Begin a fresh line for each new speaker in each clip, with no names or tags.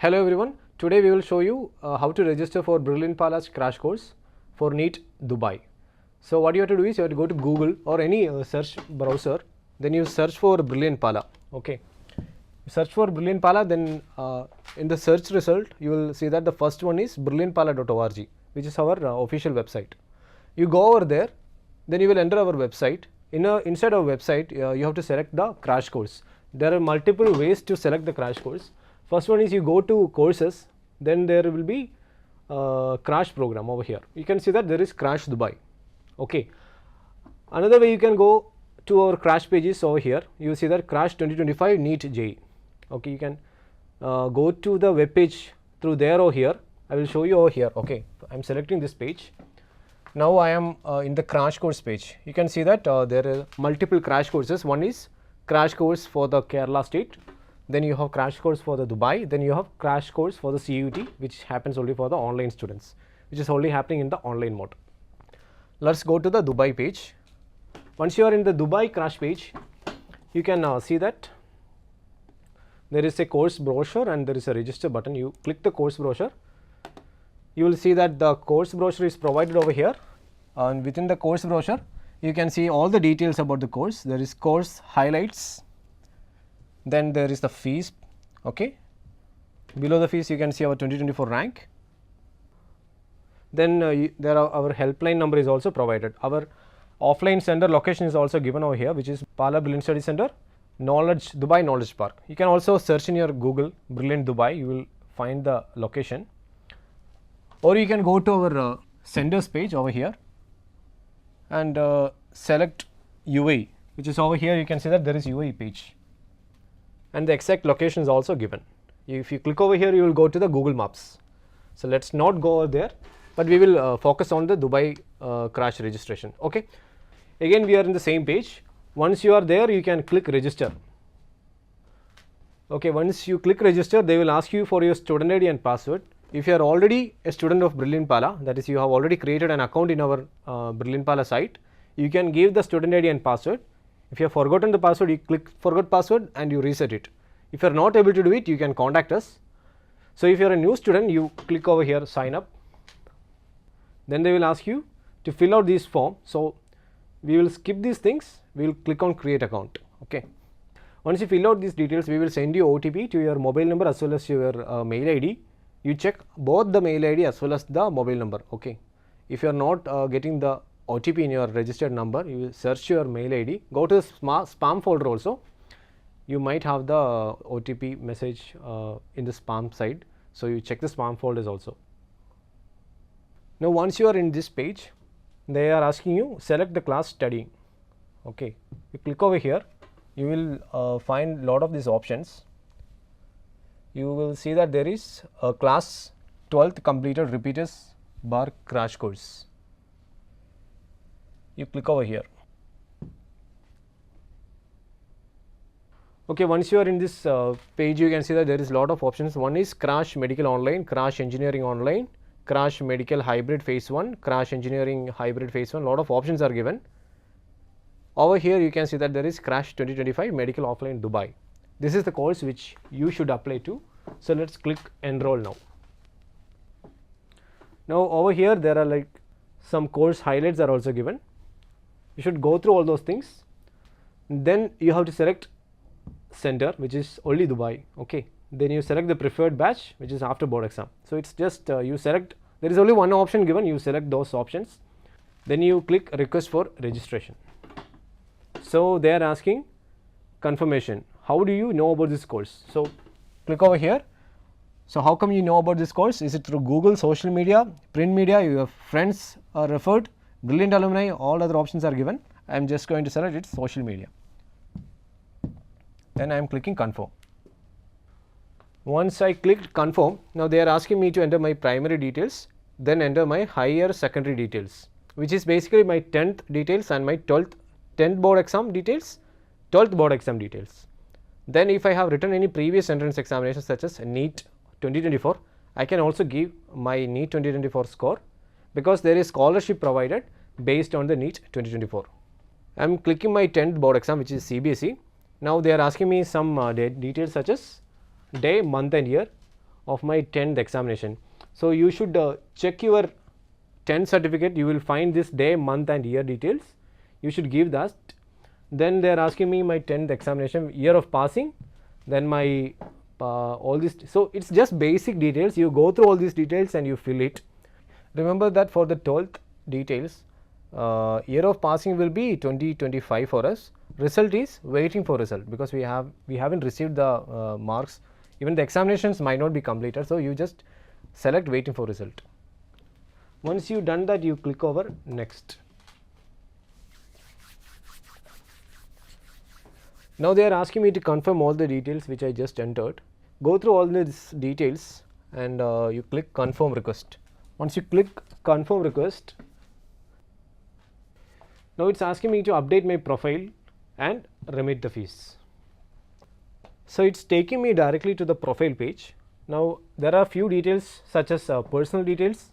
Hello everyone, today we will show you how to register for Brilliant Pala's crash course for NEET Dubai. So what you have to do is you have to go to Google or any search browser, then you search for Brilliant Pala. Okay, search for Brilliant Pala, then in the search result you will see that the first one is brilliantpala.org, which is our official website. You go over there, then you will enter our website. Inside our website you have to select the crash course. There are multiple ways to select the crash course. First one is you go to courses, then there will be crash program over here. You can see that there is crash Dubai. Okay, another way you can go to our crash pages over here. You see that crash 2025 NEET JEE. Okay, you can go to the web page through there or here. I will show you over here. Okay, I am selecting this page. Now I am in the crash course page. You can see that there are multiple crash courses. One is crash course for the Kerala state, then you have crash course for the Dubai, then you have crash course for the CUT, which happens only for the online students, which is only happening in the online mode. Let's go to the Dubai page. Once you are in the Dubai crash page, you can see that there is a course brochure and there is a register button. You click the course brochure. You will see that the course brochure is provided over here, and within the course brochure you can see all the details about the course. There is course highlights, then there is the fees. Okay, below the fees you can see our 2024 rank. Then there are our helpline number is also provided. Our offline center location is also given over here, which is Pala Brilliant Study Center, Dubai Knowledge Park. You can also search in your Google Brilliant Dubai, you will find the location. Or you can go to our centers page over here and select UAE, which is over here. You can see that there is UAE page and the exact location is also given. If you click over here, you will go to the Google Maps. So let's not go over there, but we will focus on the Dubai crash registration. Okay, again we are in the same page. Once you are there, you can click register. Okay, once you click register, they will ask you for your student ID and password. If you are already a student of Brilliant Pala, that is you have already created an account in our Brilliant Pala site, you can give the student ID and password. If you have forgotten the password, you click forgot password and you reset it. If you are not able to do it, you can contact us. So if you are a new student, you click over here sign up. Then they will ask you to fill out this form. So we will skip these things, we will click on create account. Okay, once you fill out these details, we will send you OTP to your mobile number as well as your mail ID. You check both the mail ID as well as the mobile number. Okay, if you are not getting the OTP in your registered number, you will search your mail ID, go to the spam folder also. You might have the OTP message in the spam side, so you check the spam folders also. Now once you are in this page, they are asking you select the class studying. Okay, you click over here, you will find lot of these options. You will see that there is a class 12th completed repeaters bar crash course. You click over here. Okay, once you are in this page, you can see that there is a lot of options. One is crash medical online, crash engineering online, crash medical hybrid phase 1, crash engineering hybrid phase 1. Lot of options are given. Over here you can see that there is crash 2025 medical offline Dubai. This is the course which you should apply to. So let's click enroll now. Now over here there are like some course highlights are also given. You should go through all those things. Then you have to select center, which is only Dubai. Okay, then you select the preferred batch, which is after board exam. So it's just you select, there is only one option given, you select those options, then you click request for registration. So they are asking confirmation, how do you know about this course? So click over here. So how come you know about this course? Is it through Google, social media, print media, your friends are referred, Brilliant alumni, all other options are given. I am just going to select it social media. Then I am clicking confirm. Once I clicked confirm, now they are asking me to enter my primary details, then enter my higher secondary details, which is basically my 10th details and my 10th board exam details, 12th board exam details. Then if I have written any previous entrance examinations such as NEET 2024, I can also give my NEET 2024 score, because there is scholarship provided based on the NEET 2024. I am clicking my 10th board exam, which is CBSE. Now they are asking me some details such as day, month and year of my 10th examination. So you should check your 10th certificate. You will find this day, month and year details. You should give that. Then they are asking me my 10th examination, year of passing, then my all this. So it's just basic details. You go through all these details and you fill it. Remember that for the 12th details, year of passing will be 2025 for us. Result is waiting for result, because we haven't received the marks. Even the examinations might not be completed, so you just select waiting for result. Once you done that, you click over next. Now they are asking me to confirm all the details which I just entered. Go through all these details and you click confirm request. Once you click confirm request, now it's asking me to update my profile and remit the fees. So it's taking me directly to the profile page. Now there are few details such as personal details,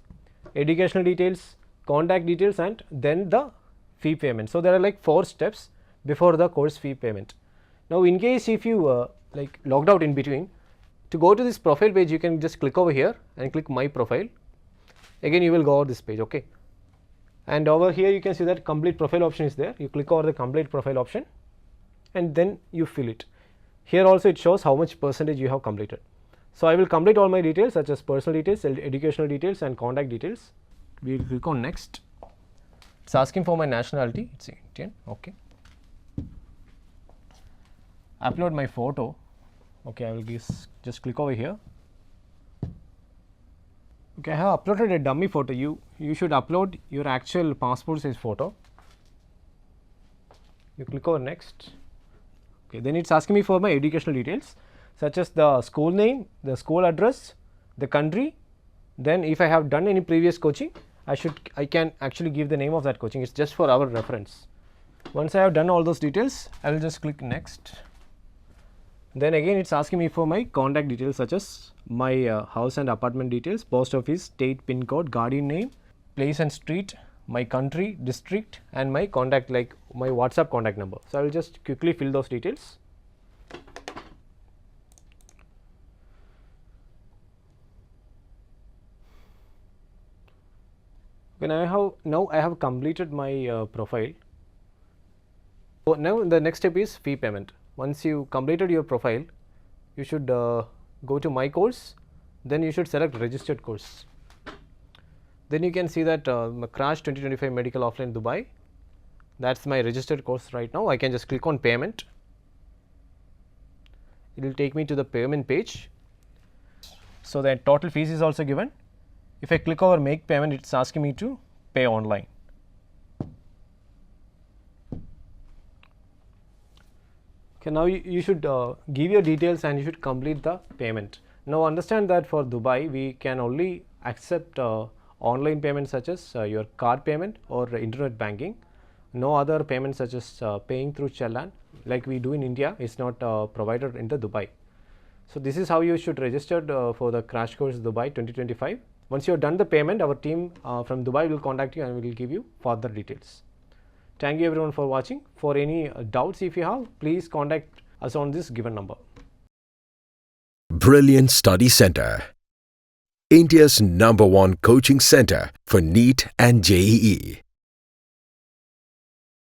educational details, contact details, and then the fee payment. So there are like 4 steps before the course fee payment. Now in case if you like logged out in between, to go to this profile page you can just click over here and click my profile. Again you will go over this page, okay. And over here you can see that complete profile option is there. You click over the complete profile option and then you fill it. Here also it shows how much percentage you have completed. So I will complete all my details such as personal details, educational details and contact details. We will click on next. It's asking for my nationality, it's Indian, okay. Upload my photo, okay. I will just click over here. Okay, I have uploaded a dummy photo. You should upload your actual passport size photo. You click over next. Okay, then it's asking me for my educational details such as the school name, the school address, the country. Then if I have done any previous coaching, I can actually give the name of that coaching. It's just for our reference. Once I have done all those details, I will just click next. Then again it's asking me for my contact details such as my house and apartment details, post office, state, pin code, guardian name, place and street, my country, district and my contact, like my WhatsApp contact number. So I will just quickly fill those details. When now I have completed my profile. So now the next step is fee payment. Once you completed your profile, you should go to my course, then you should select registered course. Then you can see that Crash 2025 Medical Offline Dubai, that's my registered course right now. I can just click on payment. It will take me to the payment page. So the total fees is also given. If I click over make payment, it's asking me to pay online. Okay, now you should give your details and you should complete the payment. Now understand that for Dubai we can only accept online payments such as your card payment or internet banking. No other payments such as paying through challan like we do in India is not provided in the Dubai. So this is how you should register for the Crash Course Dubai 2025. Once you have done the payment, our team from Dubai will contact you and will give you further details. Thank you everyone for watching. For any doubts if you have, please contact us on this given number.
Brilliant Study Center, India's #1 coaching center for NEET and JEE.